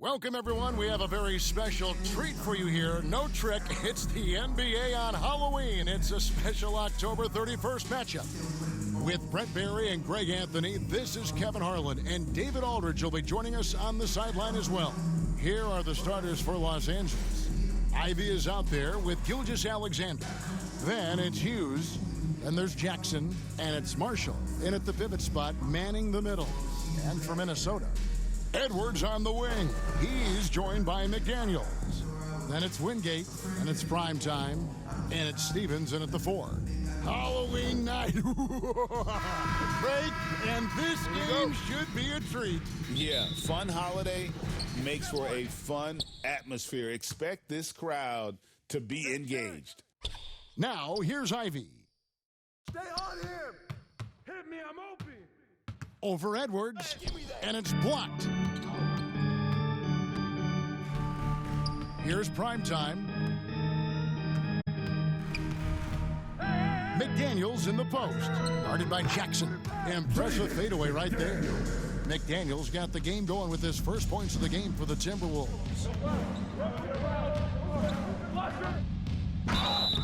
Welcome, everyone. We have a very special treat for you here. No trick, it's the NBA on Halloween. It's a special October 31st matchup. With Brent Barry and Greg Anthony, this is Kevin Harlan, and David Aldridge will be joining us on the sideline as well. Here are the starters for Los Angeles. Ivy is out there with Gilgeous-Alexander. Then it's Hughes, and there's Jackson, and it's Marshall in at the pivot spot, manning the middle. And for Minnesota, Edwards on the wing. He's joined by McDaniels. Then it's Wingate, and it's prime time, and it's Stevens in at the 4. Halloween night. Break, and this game should be a treat. Yeah, fun holiday makes for a fun atmosphere. Expect this crowd to be engaged. Now, here's Ivy. Stay on him. Hit me, I'm open. Over Edwards, and it's blocked. Here's primetime. McDaniels in the post, guarded by Jackson. Impressive fadeaway right there. McDaniels got the game going with his first points of the game for the Timberwolves.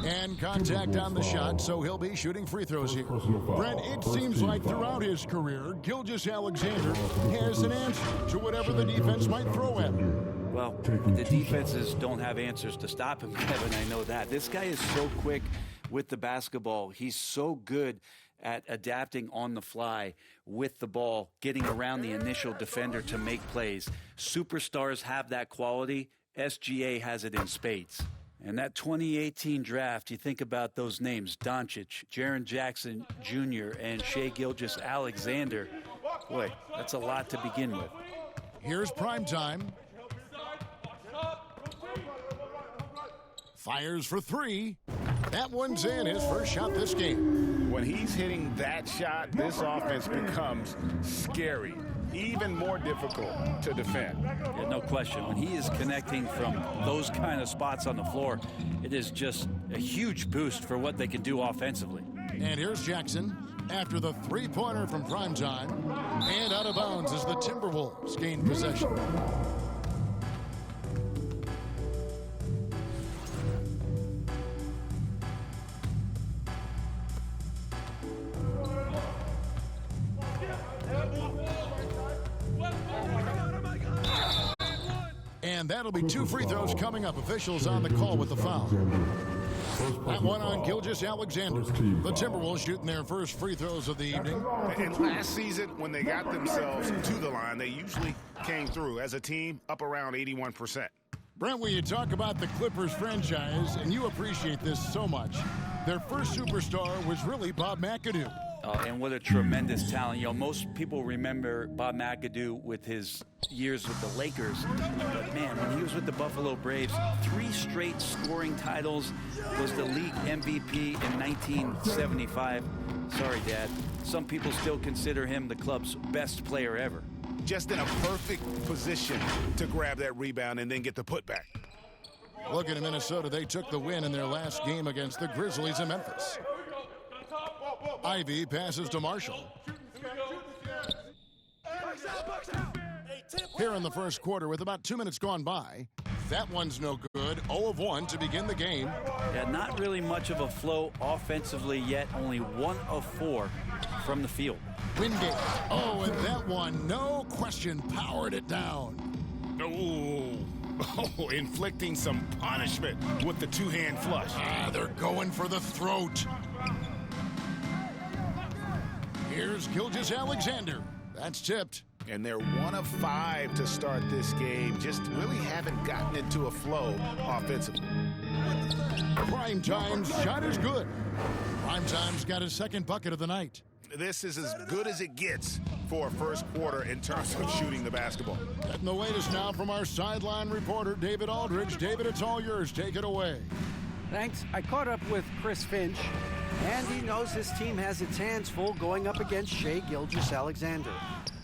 And contact on the shot, so he'll be shooting free throws here. Brent, it seems like throughout his career, Gilgeous-Alexander has an answer to whatever the defense might throw at him. Well, the defenses don't have answers to stop him, Kevin. I know that. This guy is so quick with the basketball. He's so good at adapting on the fly with the ball, getting around the initial defender to make plays. Superstars have that quality. SGA has it in spades. And that 2018 draft, you think about those names, Doncic, Jaren Jackson Jr., and Shai Gilgeous-Alexander. Boy, that's a lot to begin with. Here's primetime. Fires for 3. That one's in, his first shot this game. When he's hitting that shot, this offense becomes scary, even more difficult to defend. Yeah, no question. When he is connecting from those kind of spots on the floor, it is just a huge boost for what they can do offensively. And here's Jackson after the three-pointer from primetime. And out of bounds as the Timberwolves gain possession. And that'll be 2 free throws coming up. Officials on the call with the foul. That one on Gilgeous-Alexander. The Timberwolves shooting their first free throws of the evening. And last season, when they got themselves to the line, they usually came through as a team up around 81%. Brent, when you talk about the Clippers franchise, and you appreciate this so much, their first superstar was really Bob McAdoo. And what a tremendous talent. You know, most people remember Bob McAdoo with his years with the Lakers. But, man, when he was with the Buffalo Braves, 3 straight scoring titles, was the league MVP in 1975. Sorry, Dad. Some people still consider him the club's best player ever. Just in a perfect position to grab that rebound and then get the putback. Looking at Minnesota, they took the win in their last game against the Grizzlies in Memphis. Ivy passes to Marshall. Here in the first quarter with about 2 minutes gone by. That one's no good. 0 of 1 to begin the game. Yeah, not really much of a flow offensively yet. Only 1 of 4 from the field. Wingate. Oh, and that one, no question, powered it down. Oh, inflicting some punishment with the 2-hand flush. They're going for the throat. Here's Gilgeous-Alexander. That's tipped. And they're 1 of 5 to start this game. Just really haven't gotten into a flow offensively. Primetime's shot is good. Primetime's got his second bucket of the night. This is as good as it gets for a first quarter in terms of shooting the basketball. Getting the latest now from our sideline reporter, David Aldridge. David, it's all yours. Take it away. Thanks. I caught up with Chris Finch, and he knows his team has its hands full going up against Shai Gilgeous-Alexander.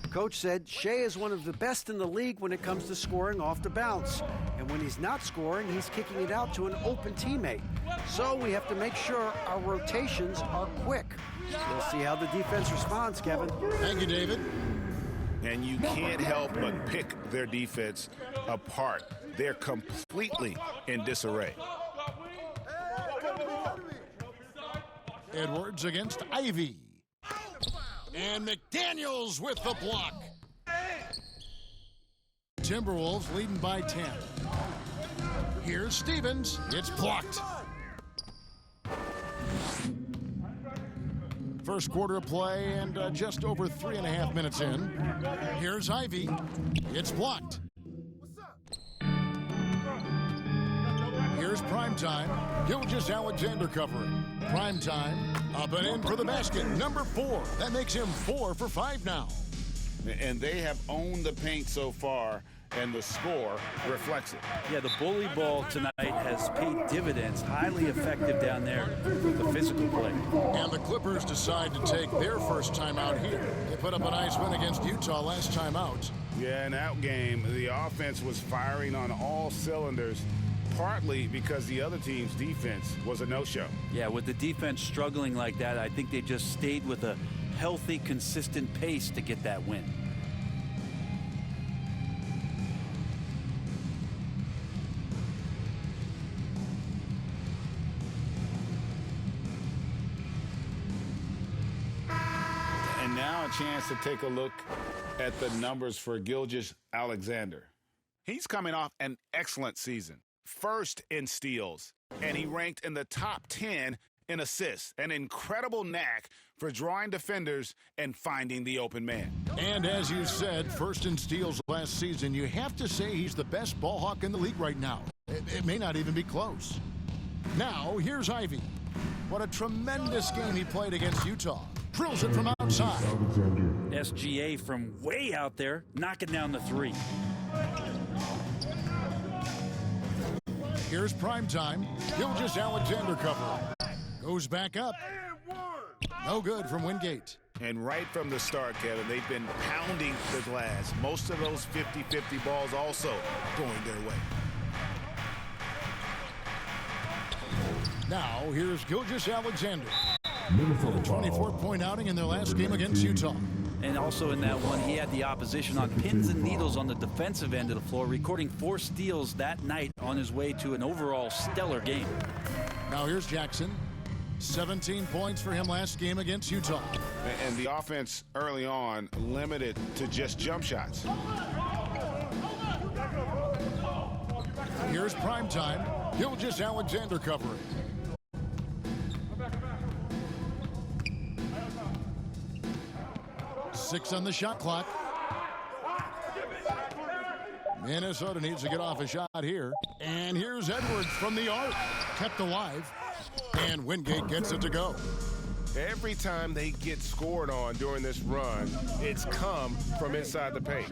Coach said Shai is one of the best in the league when it comes to scoring off the bounce. And when he's not scoring, he's kicking it out to an open teammate. So we have to make sure our rotations are quick. We'll see how the defense responds, Kevin. Thank you, David. And you can't help but pick their defense apart. They're completely in disarray. Edwards against Ivy. And McDaniels with the block. Timberwolves leading by 10. Here's Stevens. It's blocked. First quarter of play and just over 3.5 minutes in. Here's Ivy. It's blocked. Here's Primetime. Gilgeous-Alexander covering. Primetime up and in for the basket. Number 4. That makes him 4 for 5 now. And they have owned the paint so far, and the score reflects it. Yeah, the bully ball tonight has paid dividends. Highly effective down there with the physical play. And the Clippers decide to take their first time out here. They put up a nice win against Utah last time out. Yeah, in that game, the offense was firing on all cylinders, partly because the other team's defense was a no-show. Yeah, with the defense struggling like that, I think they just stayed with a healthy, consistent pace to get that win. And now a chance to take a look at the numbers for Gilgeous-Alexander. He's coming off an excellent season. First in steals, and he ranked in the top 10 in assists. An incredible knack for drawing defenders and finding the open man. And as you said, first in steals last season, you have to say he's the best ball hawk in the league right now. It may not even be close. Now, here's Ivy. What a tremendous game he played against Utah. Drills it from outside. SGA from way out there, knocking down the 3. Here's Primetime. Gilgeous-Alexander covering. Goes back up. No good from Wingate. And right from the start, Kevin, they've been pounding the glass. Most of those 50-50 balls also going their way. Now, here's Gilgeous-Alexander. 24-point outing in their last game against Utah. And also in that one, he had the opposition on pins and needles on the defensive end of the floor, recording 4 steals that night on his way to an overall stellar game. Now here's Jackson. 17 points for him last game against Utah. And the offense early on limited to just jump shots. Here's Primetime. Gilgeous-Alexander covering. Six on the shot clock. Minnesota needs to get off a shot here. And here's Edwards from the arc. Kept alive. And Wingate gets it to go. Every time they get scored on during this run, it's come from inside the paint.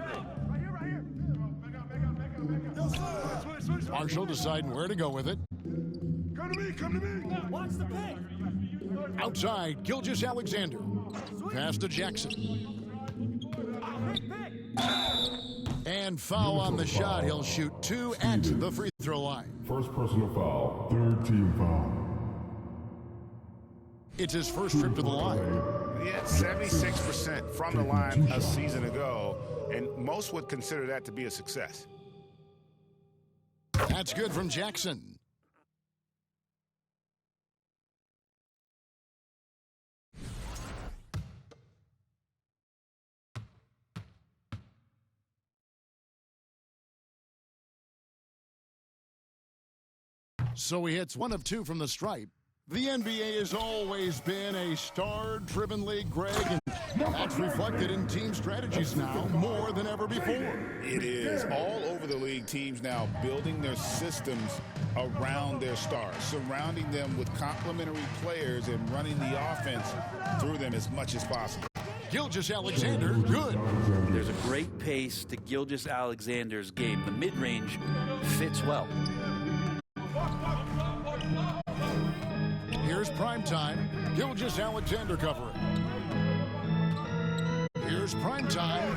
Marshall deciding where to go with it. Come to me, come to me. Watch the paint. Outside, Gilgeous-Alexander. Pass to Jackson. And foul on the shot. He'll shoot 2 at the free throw line. First personal foul, third team foul. It's his first trip to the line. He had 76% from the line a season ago, and most would consider that to be a success. That's good from Jackson. So he hits 1 of 2 from the stripe. The NBA has always been a star-driven league, Greg, and that's reflected in team strategies now more than ever before. It is. All over the league, teams now building their systems around their stars, surrounding them with complementary players and running the offense through them as much as possible. Gilgeous-Alexander, good. There's a great pace to Gilgeous-Alexander's game. The mid-range fits well. Here's Primetime. Gilgeous-Alexander covering. Here's Primetime.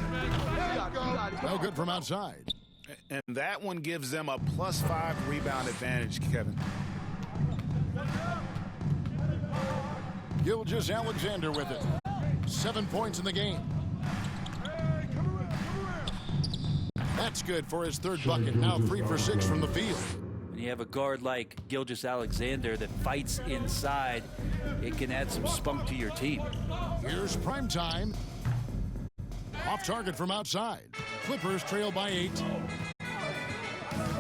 No good from outside. And that one gives them a +5 rebound advantage, Kevin. Gilgeous-Alexander with it. 7 points in the game. That's good for his third bucket. Now 3 for 6 from the field. When you have a guard like Gilgeous-Alexander that fights inside, it can add some spunk to your team. Here's Primetime. Off target from outside. Clippers trail by 8.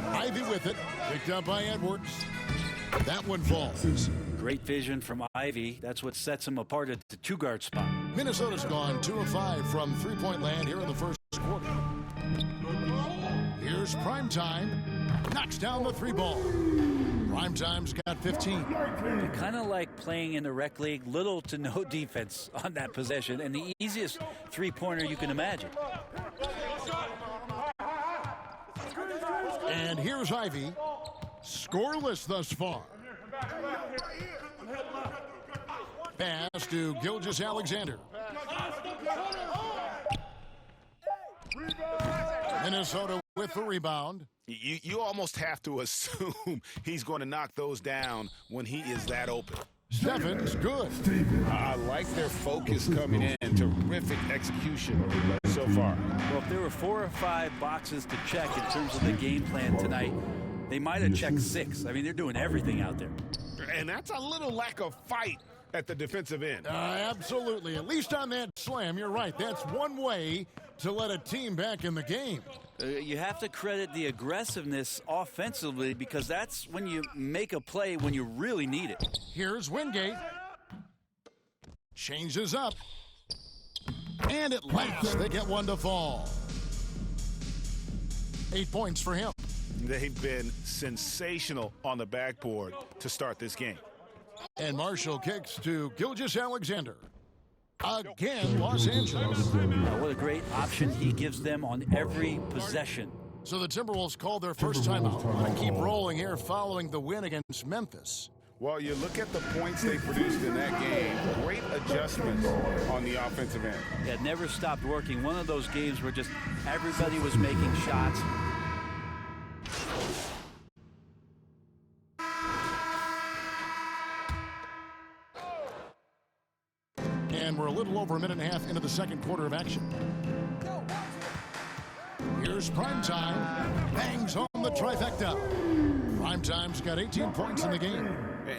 Ivy with it. Picked up by Edwards. That one falls. Great vision from Ivy. That's what sets him apart at the two-guard spot. Minnesota's gone 2 of 5 from three-point land here in the first quarter. Here's Primetime. Knocks down the 3 ball. Primetime's got 15. Kind of like playing in the rec league, little to no defense on that possession, and the easiest three-pointer you can imagine. And here's Ivy. Scoreless thus far. Pass to Gilgeous-Alexander. Minnesota with the rebound. You almost have to assume he's going to knock those down when he is that open. Stephens good. I like their focus coming in. Terrific execution so far. Well, if there were 4 or 5 boxes to check in terms of the game plan tonight, they might have checked 6. I mean, they're doing everything out there. And that's a little lack of fight at the defensive end. Absolutely. At least on that slam, you're right. That's one way to let a team back in the game. You have to credit the aggressiveness offensively because that's when you make a play when you really need it. Here's Wingate. Changes up. And at last, they get one to fall. 8 points for him. They've been sensational on the backboard to start this game. And Marshall kicks to Gilgeous-Alexander. Again, Los Angeles. What a great option he gives them on every possession. So the Timberwolves called their first timeout. Want to keep rolling here following the win against Memphis. Well, you look at the points they produced in that game. Great adjustments on the offensive end. It never stopped working. One of those games where just everybody was making shots. And we're a little over a minute and a half into the second quarter of action. Here's Primetime. Bangs home the trifecta. Primetime's got 18 points in the game.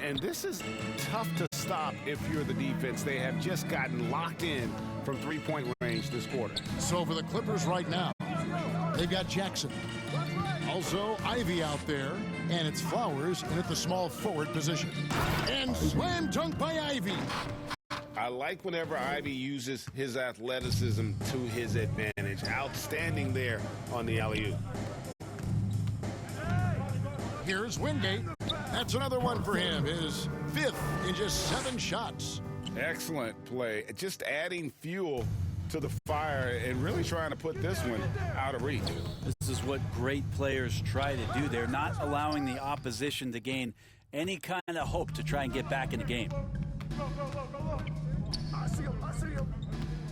And this is tough to stop if you're the defense. They have just gotten locked in from three-point range this quarter. So for the Clippers right now, they've got Jackson. Also Ivy out there, and it's Flowers in at the small forward position. And slam dunk by Ivy. I like whenever Ivy uses his athleticism to his advantage. Outstanding there on the alley-oop. Here's Wingate. That's another one for him. His 5th in just 7 shots. Excellent play. Just adding fuel to the fire and really trying to put this one out of reach. This is what great players try to do. They're not allowing the opposition to gain any kind of hope to try and get back in the game.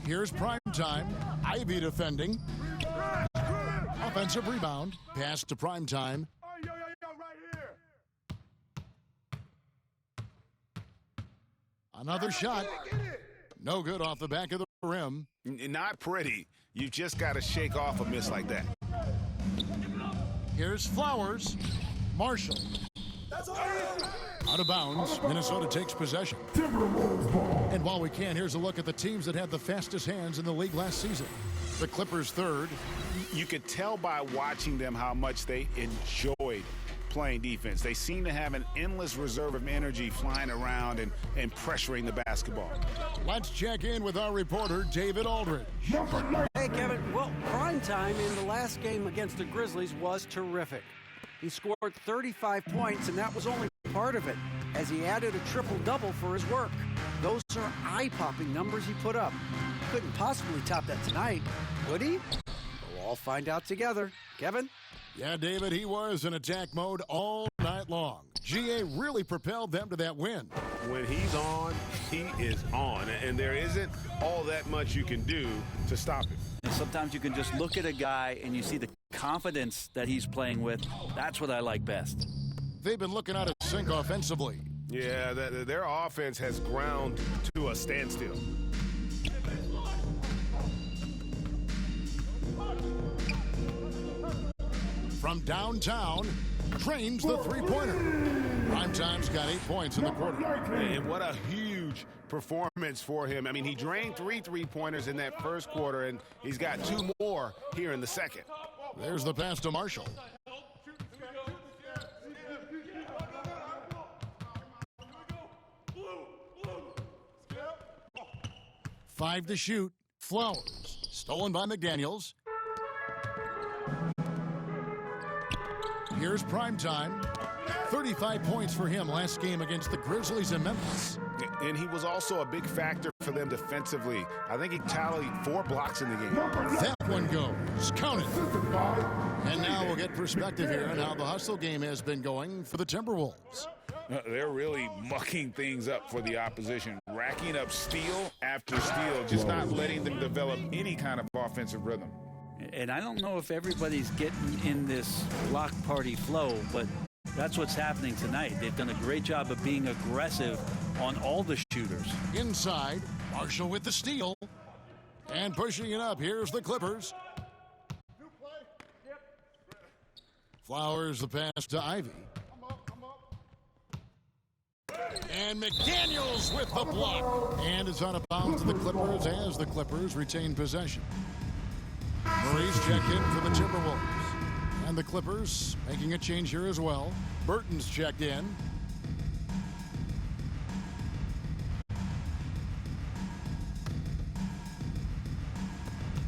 Here's Primetime. Ivy defending. Offensive rebound. Pass to Primetime. Another shot. No good off the back of the rim. Not pretty. You've just got to shake off a miss like that. Here's Flowers. Marshall. Out of bounds. Minnesota takes possession. And while we can, here's a look at the teams that had the fastest hands in the league last season. The Clippers third. You could tell by watching them how much they enjoyed playing defense. They seem to have an endless reserve of energy flying around and pressuring the basketball. Let's check in with our reporter, David Aldridge. Hey, Kevin. Well, Primetime in the last game against the Grizzlies was terrific. He scored 35 points, and that was only part of it, as he added a triple-double for his work. Those are eye-popping numbers he put up. Couldn't possibly top that tonight, could he? We'll all find out together. Kevin? Yeah, David, he was in attack mode all night long. GA really propelled them to that win. When he's on, he is on, and there isn't all that much you can do to stop him. And sometimes you can just look at a guy and you see the confidence that he's playing with. That's what I like best. They've been looking out of sync offensively. Yeah, their offense has ground to a standstill. from downtown drains the three-pointer. Primetime's got 8 points in the quarter. And what a huge performance for him. I mean, he drained 3 three-pointers in that first quarter, and he's got 2 more here in the second. There's the pass to Marshall. Five to shoot. Flowers. Stolen by McDaniels. Here's Primetime. 35 points for him last game against the Grizzlies in Memphis. And he was also a big factor for them defensively. I think he tallied 4 blocks in the game. That one goes. Count it. And now we'll get perspective here on how the hustle game has been going for the Timberwolves. They're really mucking things up for the opposition, racking up steal after steal, just not letting them develop any kind of offensive rhythm. And I don't know if everybody's getting in this block party flow, but that's what's happening tonight. They've done a great job of being aggressive on all the shooters. Inside, Marshall with the steal. And pushing it up, here's the Clippers. Flowers the pass to Ivy. And McDaniels with the block. And it's out of bounds to the Clippers as the Clippers retain possession. Murray's checked in for the Timberwolves. And the Clippers making a change here as well. Burton's checked in.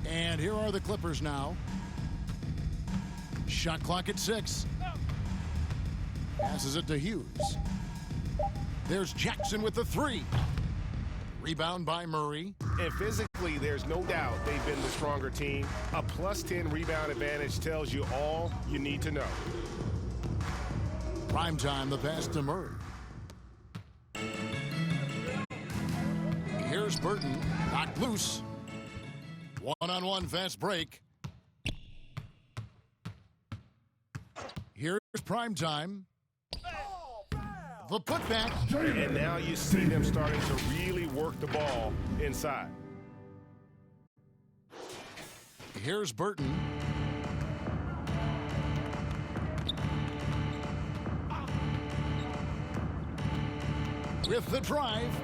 And here are the Clippers now. Shot clock at 6. Passes it to Hughes. There's Jackson with the 3. Rebound by Murray. And physically, there's no doubt they've been the stronger team. A +10 rebound advantage tells you all you need to know. Primetime, the pass to Murray. Here's Burton, knocked loose. One-on-one fast break. Here's Primetime. The putback. And now you see them starting to really work the ball inside. Here's Burton. With the drive.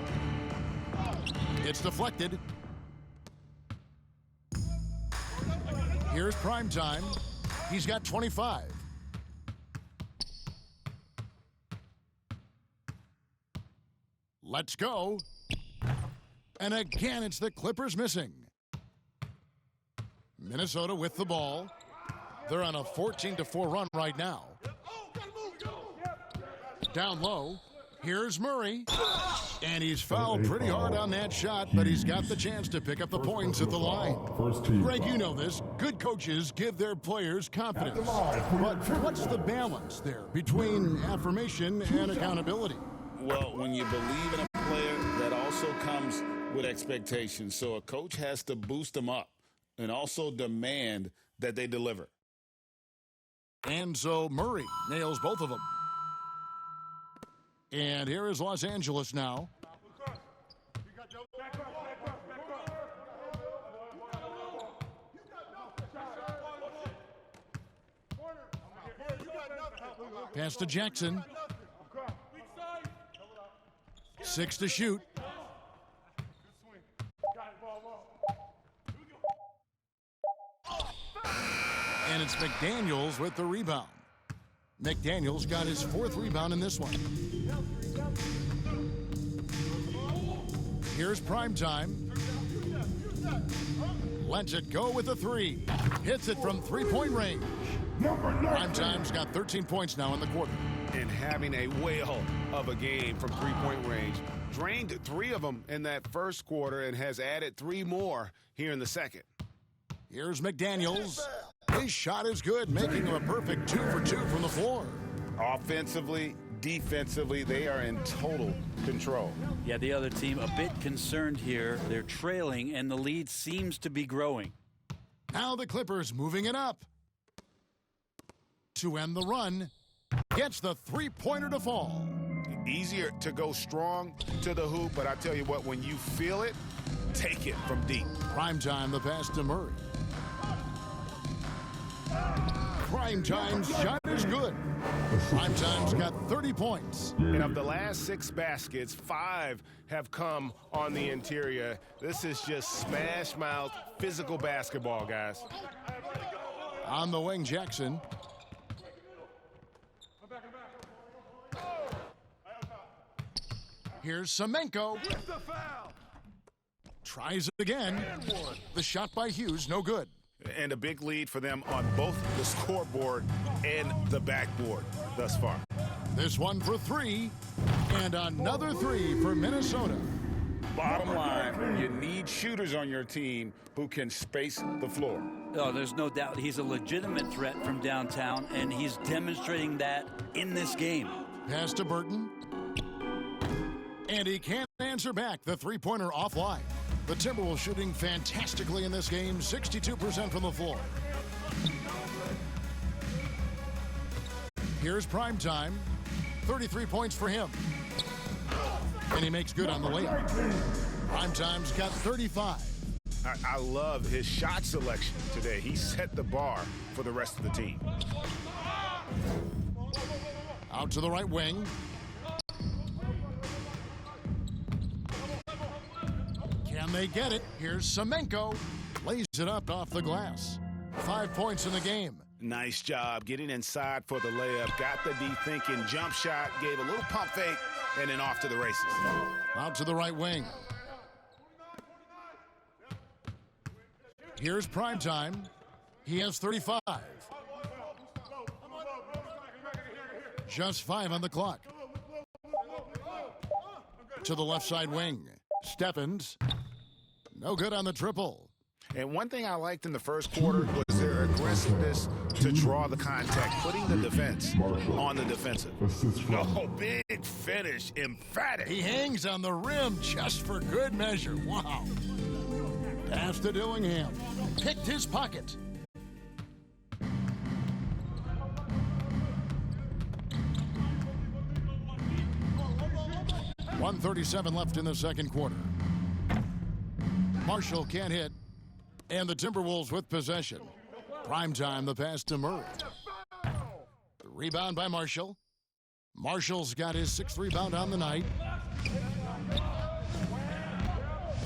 It's deflected. Here's Primetime. He's got 25. Let's go. And again, it's the Clippers missing. Minnesota with the ball. They're on a 14-4 run right now. Down low. Here's Murray. And he's fouled pretty hard on that shot, but he's got the chance to pick up the points at the line. Greg, you know this. Good coaches give their players confidence. But what's the balance there between affirmation and accountability? Well, when you believe in a player, that also comes with expectations. So a coach has to boost them up and also demand that they deliver. And so Murray nails both of them. And here is Los Angeles now. Pass to Jackson. 6 to shoot. And it's McDaniels with the rebound. McDaniels got his 4th rebound in this one. Here's Primetime. Lets it go with a 3. Hits it from 3-point range. Primetime's got 13 points now in the quarter. And having a whale of a game from 3-point range. Drained 3 of them in that first quarter and has added 3 more here in the second. Here's McDaniels. His shot is good, making him a perfect 2 for 2 from the floor. Offensively, defensively, they are in total control. Yeah, the other team a bit concerned here. They're trailing, and the lead seems to be growing. Now the Clippers moving it up. To end the run, gets the 3-pointer to fall. Easier to go strong to the hoop, but I tell you what, when you feel it, take it from deep. Primetime, the pass to Murray. Primetime's shot is good. Primetime's got 30 points. And of the last 6 baskets, 5 have come on the interior. This is just smash mouth, physical basketball, guys. On the wing, Jackson. Here's Semenko. Tries it again. The shot by Hughes, no good. And a big lead for them on both the scoreboard and the backboard thus far. This one for 3, and another 3 for Minnesota. Bottom line, you need shooters on your team who can space the floor. Oh, there's no doubt he's a legitimate threat from downtown, and he's demonstrating that in this game. Pass to Burton. And he can't answer back the three-pointer offline. The Timberwolves shooting fantastically in this game, 62% from the floor. Here's Primetime, 33 points for him. And he makes good on the layup. Primetime's got 35. I love his shot selection today. He set the bar for the rest of the team. Out to the right wing. Can they get it? Here's Semenko. Lays it up off the glass. 5 points in the game. Nice job getting inside for the layup. Got the D thinking jump shot, gave a little pump fake, and then off to the races. Out to the right wing. Here's Primetime. He has 35. Just 5 on the clock. To the left side wing. Stephens. No good on the triple. And one thing I liked in the first quarter was their aggressiveness to draw the contact, putting the defense on the defensive. Oh, big finish, emphatic. He hangs on the rim just for good measure. Wow. Pass to Dillingham. Picked his pocket. .137 left in the second quarter. Marshall can't hit. And the Timberwolves with possession. Primetime, the pass to Murray. The rebound by Marshall. Marshall's got his 6th rebound on the night.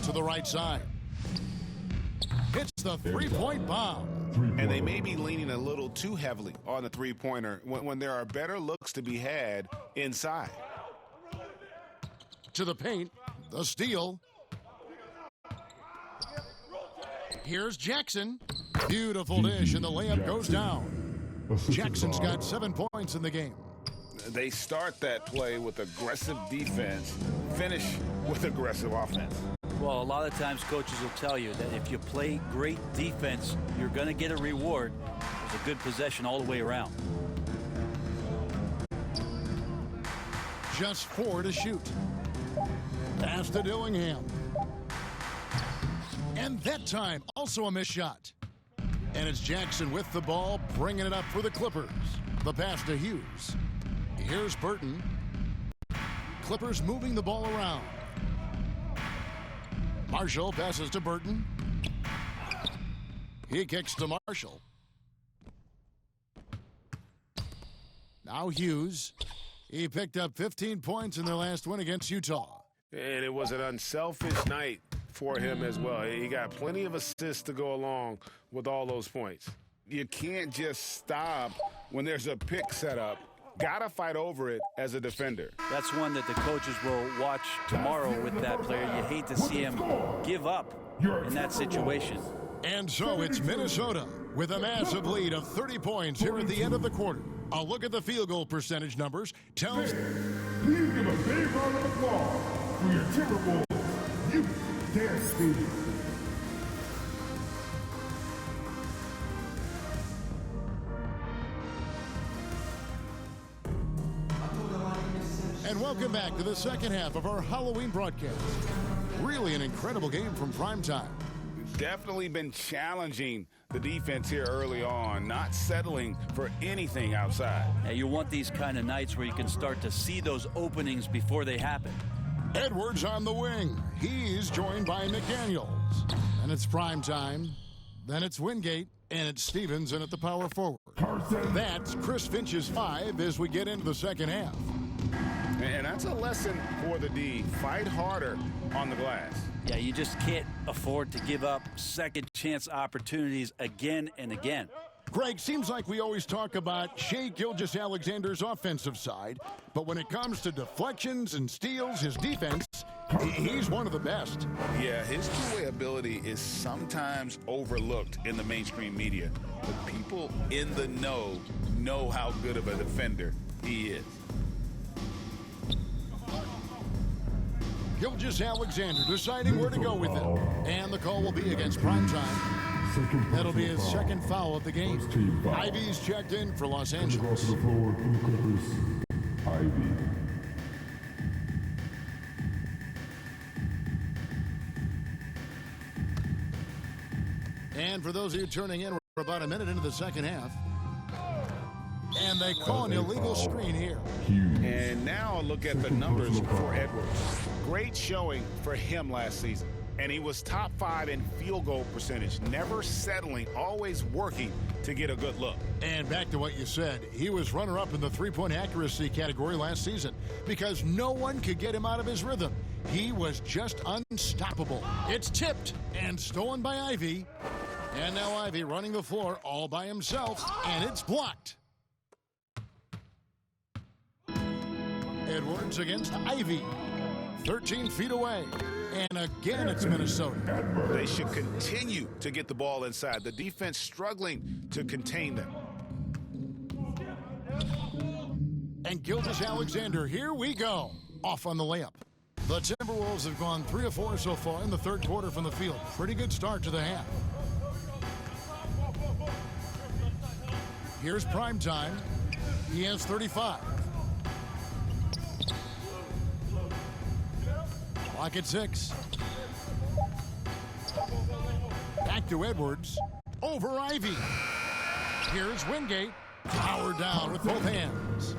To the right side. Hits the three-point bomb. And they may be leaning a little too heavily on the three-pointer when there are better looks to be had inside. To the paint. The steal. Here's Jackson. Beautiful dish, and the layup goes down. Jackson's got 7 points in the game. They start that play with aggressive defense, finish with aggressive offense. Well, a lot of times coaches will tell you that if you play great defense, you're going to get a reward. There's a good possession all the way around. Just 4 to shoot. Pass to Dillingham. And that time, also a missed shot. And it's Jackson with the ball, bringing it up for the Clippers. The pass to Hughes. Here's Burton. Clippers moving the ball around. Marshall passes to Burton. He kicks to Marshall. Now Hughes. He picked up 15 points in their last win against Utah. And it was an unselfish night for him as well. He got plenty of assists to go along with all those points. You can't just stop when there's a pick set up. Gotta fight over it as a defender. That's one that the coaches will watch tomorrow with that player. You hate to see him give up in that situation. And so it's Minnesota with a massive lead of 30 points here at the end of the quarter. A look at the field goal percentage numbers tells... Please give a big round of applause for your Timberwolves. You dare speed. And welcome back to the second half of our Halloween broadcast. Really an incredible game from Primetime. Definitely been challenging the defense here early on, not settling for anything outside. Now, you want these kind of nights where you can start to see those openings before they happen. Edwards on the wing. He's joined by McDaniels. And it's Primetime. Then it's Wingate, and it's Stevens in at the power forward. That's Chris Finch's 5 as we get into the second half. And that's a lesson for the D. Fight harder on the glass. Yeah, you just can't afford to give up second chance opportunities again and again. Greg, seems like we always talk about Shai Gilgeous-Alexander's offensive side, but when it comes to deflections and steals, his defense, he's one of the best. Yeah, his two-way ability is sometimes overlooked in the mainstream media, but people in the know how good of a defender he is. Gilgeous-Alexander deciding where to go with it, and the call will be against Primetime. That'll be his second foul of the game. Ivy's checked in for Los Angeles. To the floor for the Clippers, Ivy. And for those of you turning in, we're about a minute into the second half. And they call an illegal screen here. And now a look at the numbers for Edwards. Great showing for him last season. And he was top 5 in field goal percentage, never settling, always working to get a good look. And back to what you said, he was runner-up in the three-point accuracy category last season because no one could get him out of his rhythm. He was just unstoppable. It's tipped and stolen by Ivy. And now Ivy running the floor all by himself, and it's blocked. Edwards against Ivy, 13 feet away. And again, it's Minnesota. They should continue to get the ball inside. The defense struggling to contain them. And Gilgeous-Alexander, here we go. Off on the layup. The Timberwolves have gone 3 of 4 so far in the third quarter from the field. Pretty good start to the half. Here's Primetime. He has 35. Clock at 6. Back to Edwards. Over Ivy. Here's Wingate. Powered down with both hands.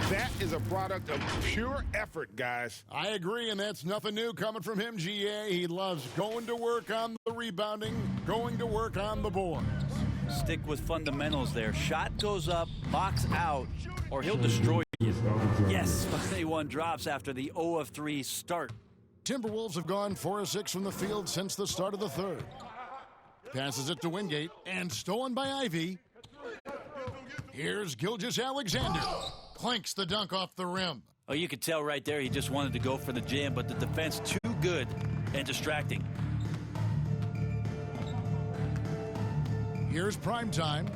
That is a product of pure effort, guys. I agree, and that's nothing new coming from him, GA. He loves going to work on the rebounding, going to work on the boards. Stick with fundamentals there. Shot goes up, box out, or he'll destroy you. Yes, 21 drops after the 0 of 3 start. Timberwolves have gone 4 of 6 from the field since the start of the third. Passes it to Wingate, and stolen by Ivy. Here's Gilgeous-Alexander. Clanks the dunk off the rim. Oh, you could tell right there he just wanted to go for the jam, but the defense too good and distracting. Here's Primetime.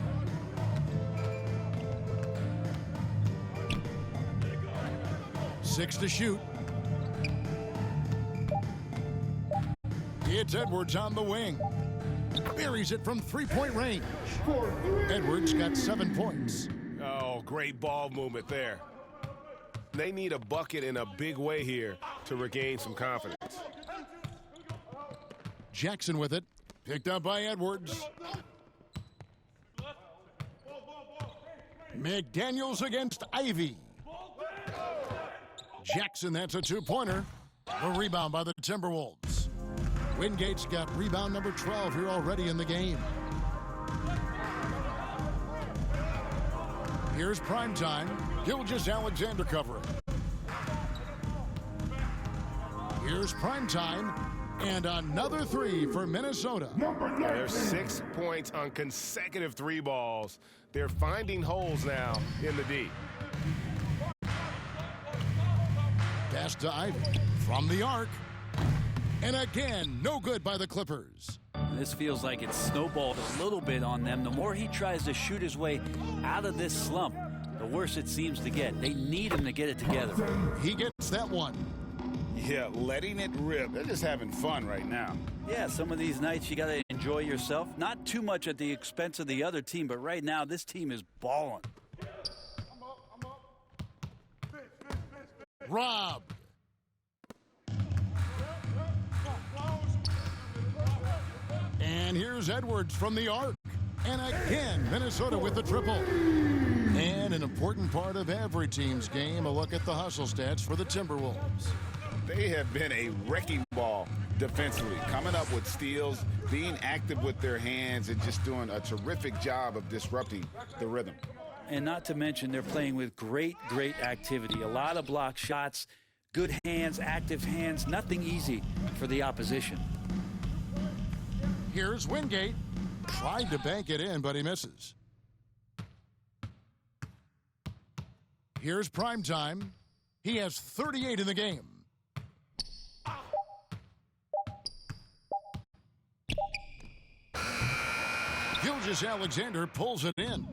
Six to shoot. It's Edwards on the wing. Buries it from three-point range. Edwards got 7 points. Oh, great ball movement there. They need a bucket in a big way here to regain some confidence. Jackson with it. Picked up by Edwards. McDaniels against Ivy. Jackson, that's a two-pointer. A rebound by the Timberwolves. Wingate's got rebound number 12 here already in the game. Here's Primetime. Gilgeous-Alexander covering. Here's Primetime. And another 3 for Minnesota. There's 6 points on consecutive 3 balls. They're finding holes now in the D. Pass to Ivy from the arc. And again, no good by the Clippers. This feels like it's snowballed a little bit on them. The more he tries to shoot his way out of this slump, the worse it seems to get. They need him to get it together. He gets that one. Yeah, letting it rip. They're just having fun right now. Yeah, some of these nights you got to enjoy yourself. Not too much at the expense of the other team, but right now this team is balling. Rob. And here's Edwards from the arc. And again, Minnesota with the triple. And an important part of every team's game, a look at the hustle stats for the Timberwolves. They have been a wrecking ball defensively, coming up with steals, being active with their hands, and just doing a terrific job of disrupting the rhythm. And not to mention, they're playing with great activity. A lot of block shots, good hands, active hands, nothing easy for the opposition. Here's Wingate. Tried to bank it in, but he misses. Here's Primetime. He has 38 in the game. Gilgeous-Alexander pulls it in.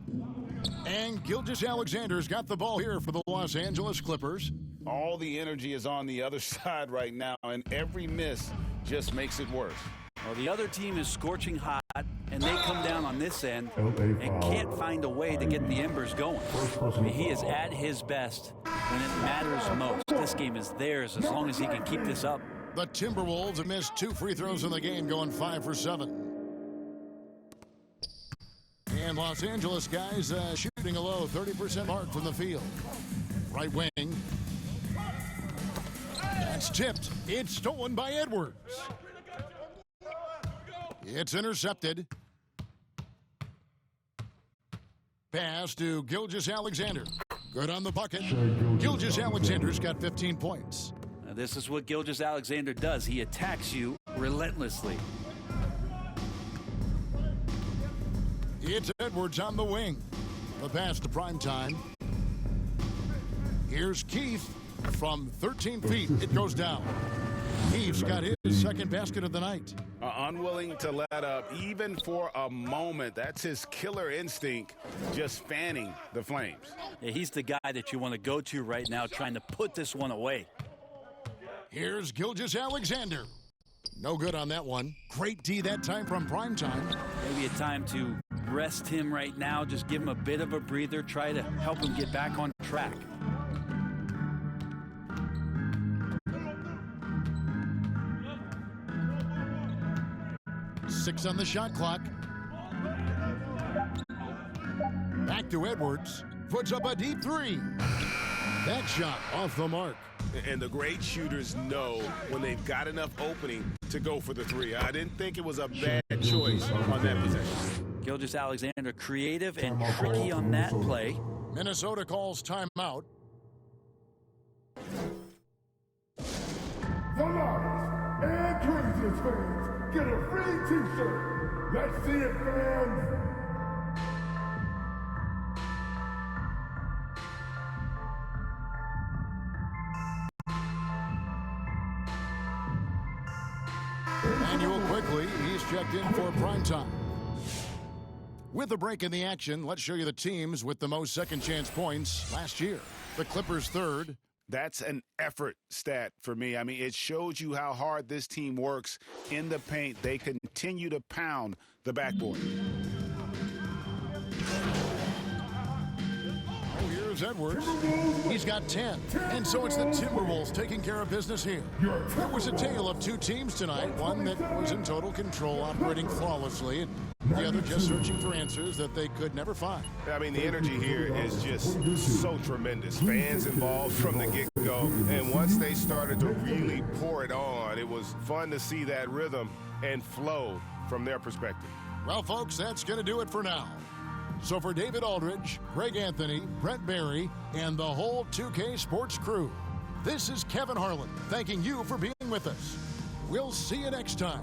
And Gilgeous-Alexander's got the ball here for the Los Angeles Clippers. All the energy is on the other side right now, and every miss just makes it worse. Well, the other team is scorching hot, and they come down on this end and can't find a way to get the embers going. I mean, he is at his best when it matters most. This game is theirs as long as he can keep this up. The Timberwolves have missed 2 free throws in the game, going 5 for 7. And Los Angeles guys shooting a low 30% mark from the field. Right wing. That's tipped. It's stolen by Edwards. It's intercepted. Pass to Gilgeous-Alexander. Good on the bucket. Gilgeous-Alexander's got 15 points. Now, this is what Gilgeous-Alexander does. He attacks you relentlessly. It's Edwards on the wing. The pass to Primetime. Here's Keith from 13 feet. It goes down. Keith's got his second basket of the night. Unwilling to let up even for a moment. That's his killer instinct, just fanning the flames. Yeah, he's the guy that you want to go to right now, trying to put this one away. Here's Gilgeous-Alexander. No good on that one. Great D that time from Primetime. Maybe a time to rest him right now. Just give him a bit of a breather. Try to help him get back on track. Six on the shot clock. Back to Edwards. Puts up a deep three. That shot off the mark. And the great shooters know when they've got enough opening to go for the three. I didn't think it was a bad choice on that possession. Gilgeous-Alexander creative and tricky on that play. Minnesota calls timeout. The loudest and craziest fans get a free t-shirt. Let's see it, fans. Manuel quickly, he's checked in for Primetime. With a break in the action, let's show you the teams with the most second chance points last year. The Clippers third. That's an effort stat for me. I mean, it shows you how hard this team works in the paint. They continue to pound the backboard. Oh, here's Edwards. He's got 10. And so it's the Timberwolves taking care of business here. It was a tale of two teams tonight. One that was in total control, operating flawlessly, and the other just searching for answers that they could never find. I mean, the energy here is just so tremendous. Fans involved from the get-go. And once they started to really pour it on, it was fun to see that rhythm and flow from their perspective. Well, folks, that's going to do it for now. So for David Aldridge, Greg Anthony, Brent Barry, and the whole 2K Sports crew, this is Kevin Harlan thanking you for being with us. We'll see you next time.